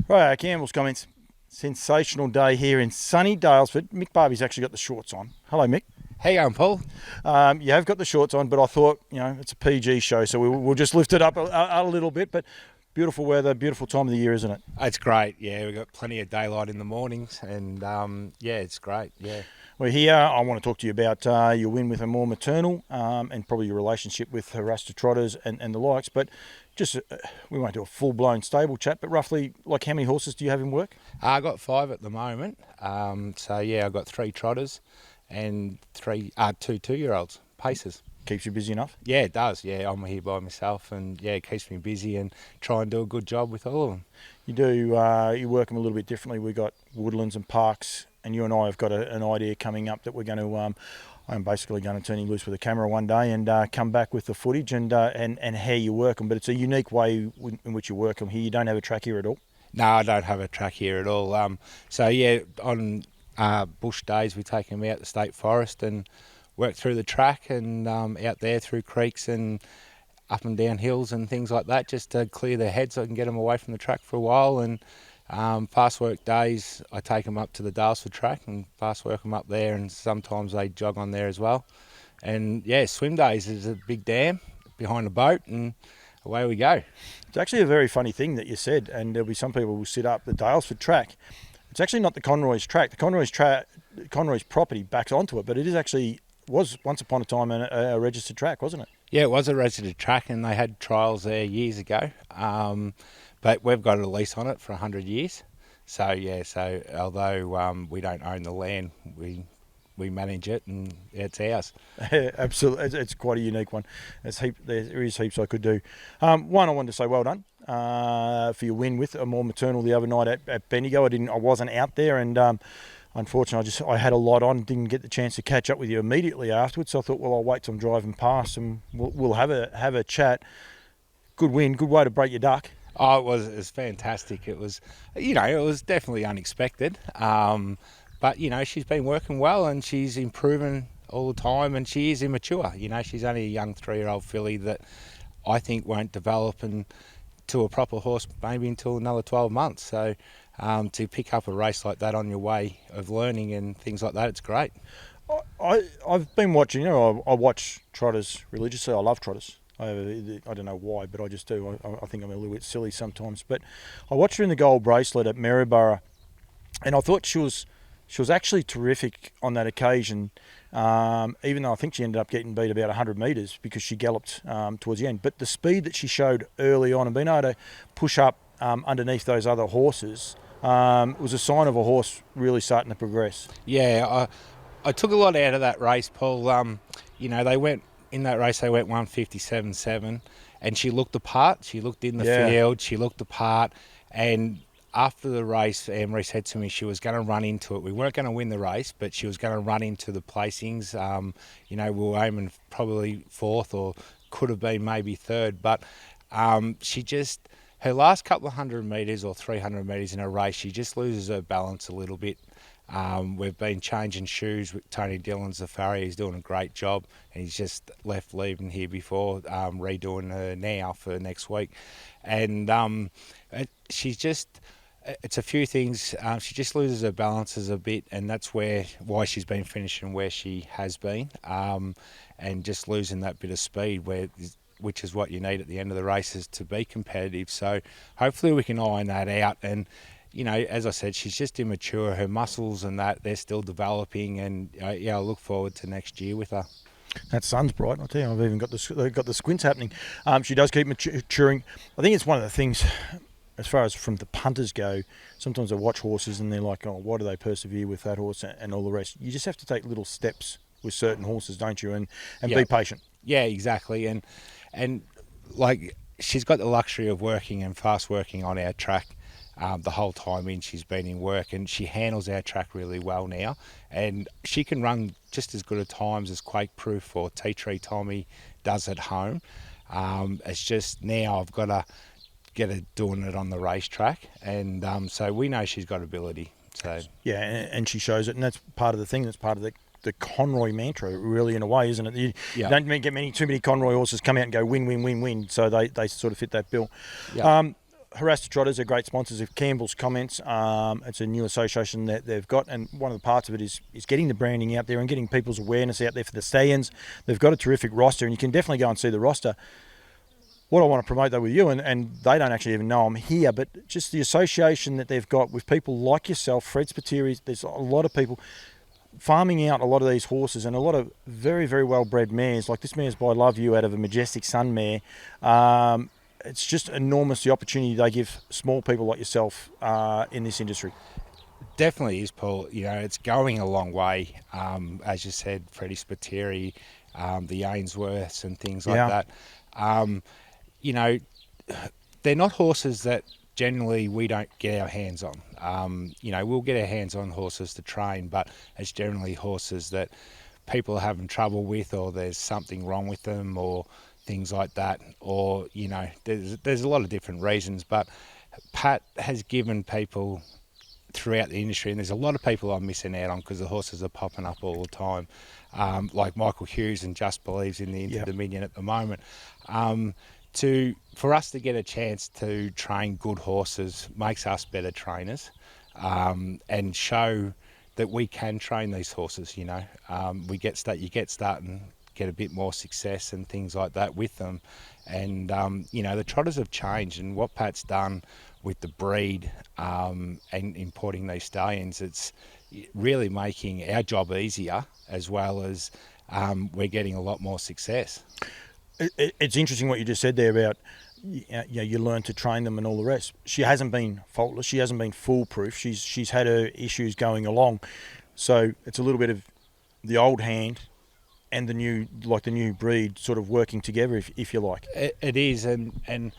Right, Campbells comments. Sensational day here in sunny Dalesford. Mick Barby's actually got the shorts on. Hello, Mick. How you going, Paul? You have got the shorts on, but I thought, it's a PG show, so we'll just lift it up a little bit. But beautiful weather, beautiful time of the year, isn't it? It's great. Yeah, we've got plenty of daylight in the mornings, and yeah, it's great. Yeah. We're here. I want to talk to you about your win with Amour Maternal and probably your relationship with Haras to Trotters and the likes. But just, we won't do a full-blown stable chat, but roughly, like, how many horses do you have in work? I got 5 at the moment. So yeah, I've got 3 trotters and 2 2-year-olds, pacers. Keeps you busy enough? Yeah, it does. Yeah, I'm here by myself, and yeah, it keeps me busy and try and do a good job with all of them. You do. You work them a little bit differently. We've got woodlands and parks, and you and I have got an idea coming up that we're going to. I'm basically going to turn you loose with a camera one day and come back with the footage and how you work them. But it's a unique way in which you work them here. You don't have a track here at all. No, I don't have a track here at all. So yeah, on bush days we take them out the state forest and work through the track and out there through creeks and up and down hills and things like that, just to clear their heads so I can get them away from the track for a while. And fast work days, I take them up to the Dalesford track and fast work them up there, and sometimes they jog on there as well. And yeah, swim days is a big dam behind the boat, and away we go. It's actually a very funny thing that you said, and there'll be some people who sit up the Dalesford track. It's actually not the Conroy's track. The Conroy's property backs onto it, but it was once upon a time a registered track, wasn't it? Yeah, it was a registered track, and they had trials there years ago. But we've got a lease on it for 100 years. So yeah, although we don't own the land, we manage it, and it's ours. Absolutely, it's quite a unique one. There is heaps I could do. One, I wanted to say well done for your win with Amour Maternal the other night at Bendigo. I wasn't out there, and unfortunately, I had a lot on, didn't get the chance to catch up with you immediately afterwards. So I thought, well, I'll wait till I'm driving past, and we'll have a chat. Good win, good way to break your duck. Oh, it was fantastic. It was, it was definitely unexpected. But she's been working well, and she's improving all the time, and she is immature. She's only a young 3-year-old filly that I think won't develop into a proper horse maybe until another 12 months. So to pick up a race like that on your way of learning and things like that, it's great. I've been watching, I watch trotters religiously. I love trotters. I don't know why, but I just do. I think I'm a little bit silly sometimes. But I watched her in the gold bracelet at Maryborough, and I thought she was actually terrific on that occasion, even though I think she ended up getting beat about 100 metres because she galloped towards the end. But the speed that she showed early on and being able to push up underneath those other horses was a sign of a horse really starting to progress. Yeah, I took a lot out of that race, Paul. They went in that race. They went 157.7, and she looked the part. She looked in the field. She looked the part, and after the race, Emery said to me she was going to run into it. We weren't going to win the race, but she was going to run into the placings. We were aiming probably 4th, or could have been maybe 3rd. But her last couple of 100 metres or 300 metres in a race, she just loses her balance a little bit. We've been changing shoes with Tony Dillon's the farrier. He's doing a great job, and he's just left leaving here before redoing her now for next week. And it's a few things. She just loses her balances a bit, and that's why she's been finishing where she has been, and just losing that bit of speed, which is what you need at the end of the races to be competitive. So hopefully we can iron that out. And as I said, she's just immature. Her muscles and they're still developing, and I look forward to next year with her. That sun's bright, I'll tell you. I've even got the squints happening. She does keep maturing. I think it's one of the things, as far as from the punters go, sometimes I watch horses and they're like, oh, why do they persevere with that horse and all the rest? You just have to take little steps with certain horses, don't you? And be patient. Yeah, exactly. And like, she's got the luxury of working and fast working on our track. The whole time she's been in work, and she handles our track really well now, and she can run just as good at times as Quake Proof or Tea Tree Tommy does at home. It's just now I've got to get her doing it on the racetrack, and so we know she's got ability. So yeah, and she shows it, and that's part of the thing. That's part of the Conroy mantra, really, in a way, isn't it? You don't get too many Conroy horses come out and go win, win, win, win. So they sort of fit that bill. Yeah. Haras the Trotters are great sponsors of Campbells Comments. It's a new association that they've got, and one of the parts of it is getting the branding out there and getting people's awareness out there for the stallions. They've got a terrific roster, and you can definitely go and see the roster. What I want to promote though with you, and they don't actually even know I'm here, but just the association that they've got with people like yourself, Fred Spiteri. There's a lot of people farming out a lot of these horses, and a lot of very, very well-bred mares. Like this mare's by Love You out of a Majestic Sun mare. It's just enormous the opportunity they give small people like yourself in this industry. Definitely is, Paul. You know, it's going a long way. As you said, Freddie Spiteri, the Ainsworths and things like that. You know, they're not horses that generally we don't get our hands on. You know, we'll get our hands on horses to train, but it's generally horses that people are having trouble with, or there's something wrong with them, or things like that, or, you know, there's a lot of different reasons. But Pat has given people throughout the industry, and there's a lot of people I'm missing out on because the horses are popping up all the time, like Michael Hughes and Just Believes in the Inter-Dominion at the moment. For us to get a chance to train good horses makes us better trainers, and show that we can train these horses. You know, you get starting, get a bit more success and things like that with them. And you know, the Trotters have changed, and what Pat's done with the breed and importing these stallions, it's really making our job easier, as well as we're getting a lot more success. It's interesting what you just said there about, you learn to train them and all the rest. She hasn't been faultless. She hasn't been foolproof. She's had her issues going along. So it's a little bit of the old hand and the new breed sort of working together, if you like. It is, and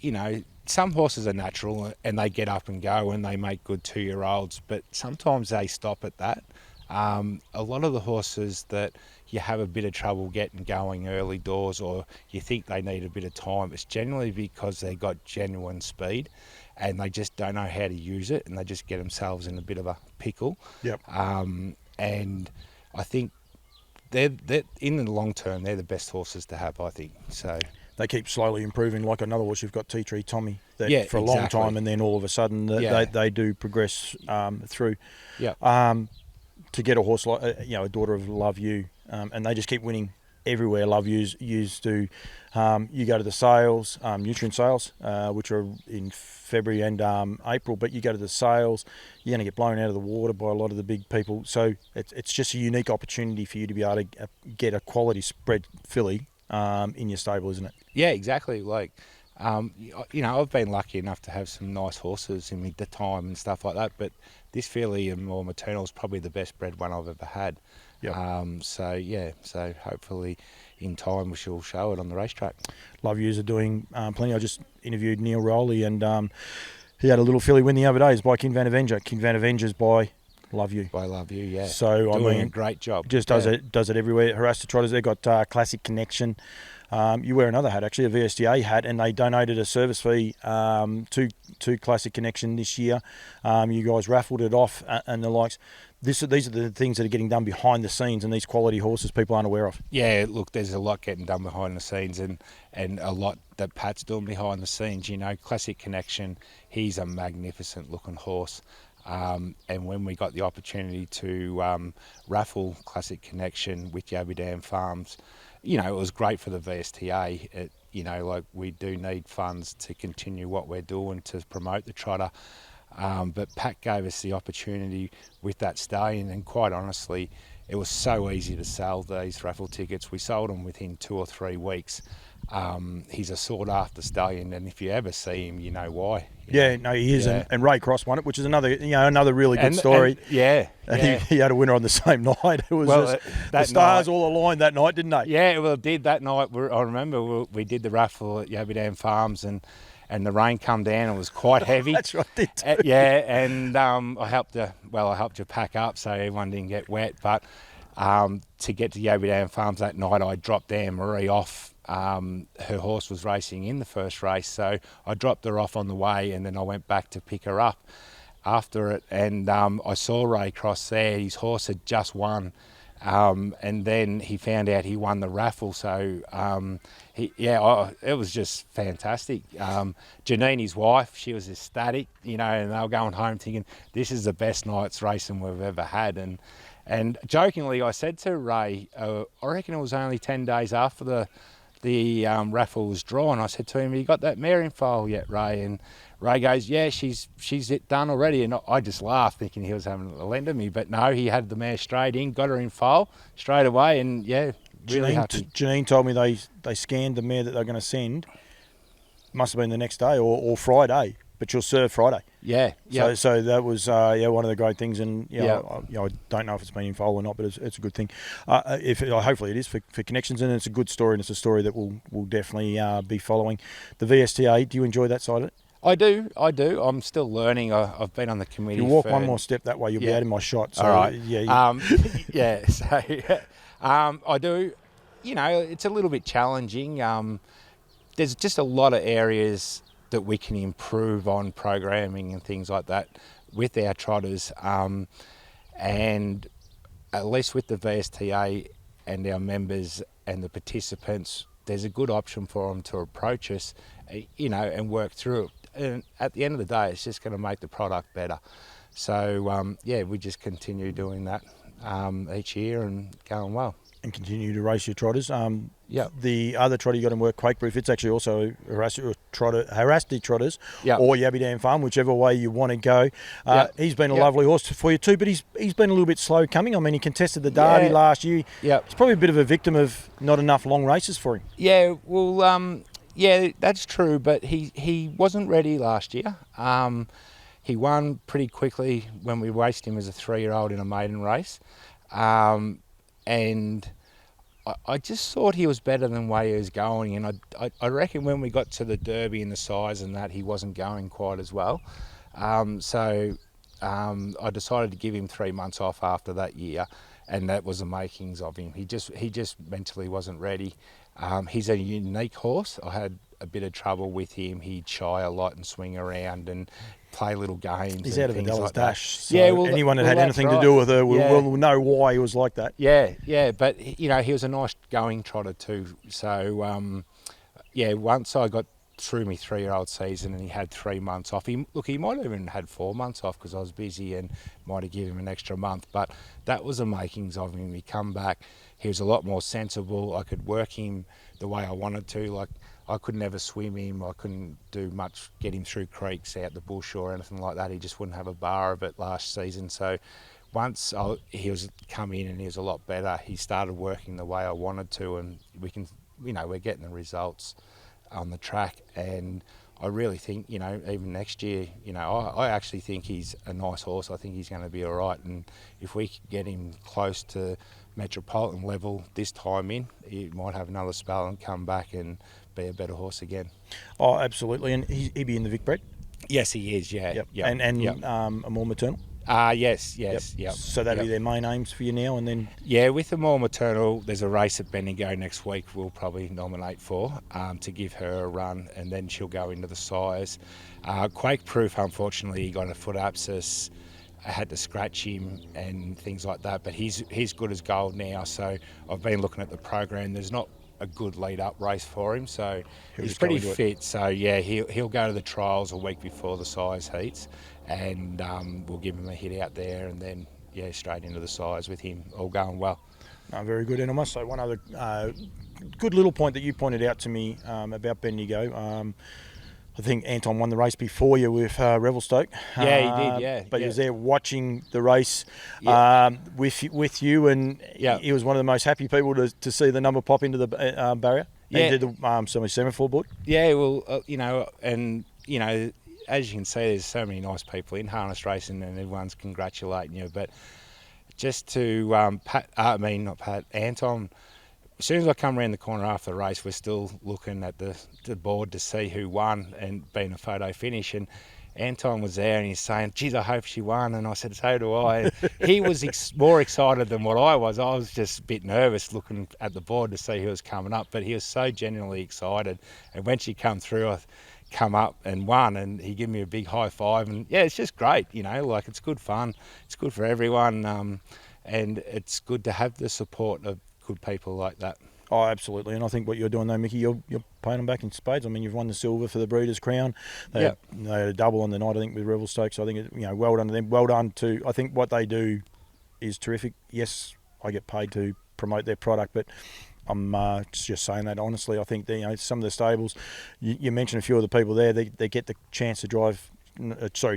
you know, some horses are natural and they get up and go and they make good 2-year-olds, but sometimes they stop at that. A lot of the horses that you have a bit of trouble getting going early doors, or you think they need a bit of time, it's generally because they got genuine speed and they just don't know how to use it, and they just get themselves in a bit of a pickle. Yep. And I think they're in the long term, they're the best horses to have, I think. So they keep slowly improving. Like another horse, you've got Tea Tree Tommy, that for a long time, and then all of a sudden they do progress through. Yeah. To get a horse like a daughter of Love You, and they just keep winning everywhere. Love You's used to. You go to the sales, nutrient sales, which are in February and April, but you go to the sales, you're going to get blown out of the water by a lot of the big people. So it's just a unique opportunity for you to be able to get a quality spread filly in your stable, isn't it? Yeah, exactly. Like, you know, I've been lucky enough to have some nice horses in the time and stuff like that, but this filly, Amour Maternal, is probably the best bred one I've ever had. Yep. So hopefully in time we shall show it on the racetrack. Love Yous are doing plenty. I just interviewed Neil Rowley, and he had a little filly win the other day. It's by King Van Avenger. King Van Avenger's by Love You. By Love You, yeah. So doing a great job. Just does it everywhere. Haras the Trotters, they've got Classic Connection. You wear another hat, actually, a VSDA hat, and they donated a service fee to Classic Connection this year. You guys raffled it off and the likes. These are the things that are getting done behind the scenes, and these quality horses people aren't aware of. Yeah, look, there's a lot getting done behind the scenes, and a lot that Pat's doing behind the scenes. You know, Classic Connection, he's a magnificent looking horse. And when we got the opportunity to raffle Classic Connection with Yabby Dam Farms, you know, it was great for the VSTA. You know, like, we do need funds to continue what we're doing to promote the trotter. But Pat gave us the opportunity with that stallion, and quite honestly, it was so easy to sell these raffle tickets. We sold them within 2 or 3 weeks. He's a sought-after stallion, and if you ever see him, you know why. He is, yeah. And Ray Cross won it, which is another really good story. He had a winner on the same night. It was the stars all aligned that night, didn't they? Yeah, well, it did that night. I remember we did the raffle at Yabby Dam Farms, and the rain come down. It was quite heavy. That's right, it did too. And I helped you pack up so everyone didn't get wet. But to get to Yabby Dam Farms that night, I dropped Anne Marie off. Her horse was racing in the first race, so I dropped her off on the way, and then I went back to pick her up after it. And I saw Ray Cross there. His horse had just won And then he found out he won the raffle, so it was just fantastic. Janine, his wife, she was ecstatic, and they were going home thinking, this is the best night's racing we've ever had. And jokingly, I said to Ray, I reckon it was only 10 days after the raffle was drawn, I said to him, "Have you got that mare in foal yet, Ray?" And Ray goes, "Yeah, she's done already." And I just laughed, thinking he was having a lend at me, but no, he had the mare straight in, got her in foal straight away, and really happy. Janine told me they scanned the mare that they're going to send. Must have been the next day or Friday, but you'll serve Friday. Yeah. So that was one of the great things, and I don't know if it's been in foal or not, but it's a good thing. Hopefully it is for connections, and it's a good story, and it's a story that we'll definitely be following. The VSTA, do you enjoy that side of it? I do. I'm still learning. I've been on the committee. You walk one more step that way, you'll be out of my shot. So, all right. Yeah. So I do. It's a little bit challenging. There's just a lot of areas that we can improve on programming and things like that with our trotters, and at least with the VSTA and our members and the participants, there's a good option for them to approach us, and work through it. And at the end of the day, it's just going to make the product better. So we just continue doing that each year and going well. And continue to race your trotters. Yeah. The other trotter you got in work, Quakeproof, it's actually also Harasty Trotters or Yabby Dam Farm, whichever way you want to go. He's been a lovely horse for you too, but he's been a little bit slow coming. I mean, he contested the Derby last year. Yeah. He's probably a bit of a victim of not enough long races for him. Yeah, well, that's true, but he wasn't ready last year. He won pretty quickly when we raced him as a 3-year-old in a maiden race. And I just thought he was better than the way he was going, and I reckon when we got to the Derby and the size and that, he wasn't going quite as well. So I decided to give him 3 months off after that year, and that was the makings of him. He just mentally wasn't ready. He's a unique horse. I had a bit of trouble with him. He'd shy a lot and swing around and play little games. He's out of Adela's dash. So anyone that had anything to do with her will know why he was like that. Yeah, but he was a nice going trotter too. So once I got through my 3-year-old season and he had 3 months off, he might have even had 4 months off because I was busy and might have given him an extra month, but that was the makings of him. He come back, he was a lot more sensible. I could work him the way I wanted to. Like, I could never swim him. I couldn't do much, get him through creeks out the bush or anything like that. He just wouldn't have a bar of it last season. So once he was come in and he was a lot better, he started working the way I wanted to, and we're getting the results on the track. And I really think, even next year, I actually think he's a nice horse. I think he's going to be all right. And if we could get him close to metropolitan level this time in, he might have another spell and come back and be a better horse again. Oh, absolutely. And he'd be in the Vic Bred? Yes, he is, yeah. Yep. And Amour Maternal? Yes. So that'd be their main aims for you now, and then? Yeah, with Amour Maternal, there's a race at Bendigo next week we'll probably nominate for to give her a run, and then she'll go into the sires. Quakeproof, unfortunately, he got a foot abscess. I had to scratch him and things like that, but he's good as gold now. So I've been looking at the program. There's not a good lead-up race for him, so he's pretty fit. So yeah, he'll go to the trials a week before the sires heats, and we'll give him a hit out there, and then straight into the sires with him, all going well. No, very good. And I must say, one other good little point that you pointed out to me about Bendigo. I think Anton won the race before you with Revelstoke. Yeah, he did, yeah. But he was there watching the race with you, and he was one of the most happy people to see the number pop into the barrier. Yeah. And did the semi-4 board. Yeah, well, as you can see, there's so many nice people in harness racing and everyone's congratulating you. But just to Anton, as soon as I come around the corner after the race, we're still looking at the board to see who won and being a photo finish. And Anton was there and he's saying, geez, I hope she won. And I said, so do I. And he was more excited than what I was. I was just a bit nervous looking at the board to see who was coming up. But he was so genuinely excited. And when she come through, I come up and won, and he gave me a big high five. And yeah, it's just great, it's good fun. It's good for everyone. and it's good to have the support of good people like that. Oh, absolutely. And I think what you're doing though, Mickey, you're paying them back in spades. I mean, you've won the silver for the Breeders' Crown. They had a double on the night, I think, with Rebel Stokes. I think, well done to them. Well done to, I think what they do is terrific. Yes, I get paid to promote their product, but I'm just saying that honestly. I think some of the stables, you mentioned a few of the people there, they get the chance to drive,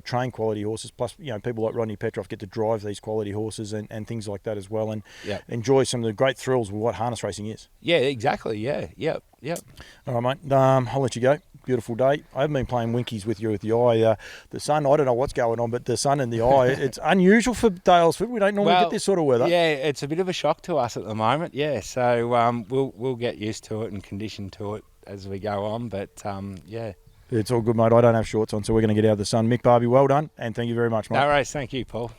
train quality horses. Plus, people like Rodney Petroff get to drive these quality horses and things like that as well, and enjoy some of the great thrills of what harness racing is. Yeah, exactly. Yeah, yep. All right, mate. I'll let you go. Beautiful day. I haven't been playing winkies with you with the eye. The sun, I don't know what's going on, but the sun and the eye, it's unusual for Dalesford. We don't normally get this sort of weather. Yeah, it's a bit of a shock to us at the moment. Yeah, so we'll get used to it and conditioned to it as we go on. But yeah. It's all good, mate. I don't have shorts on, so we're going to get out of the sun. Mick Barby, well done, and thank you very much, mate. No worries. Thank you, Paul.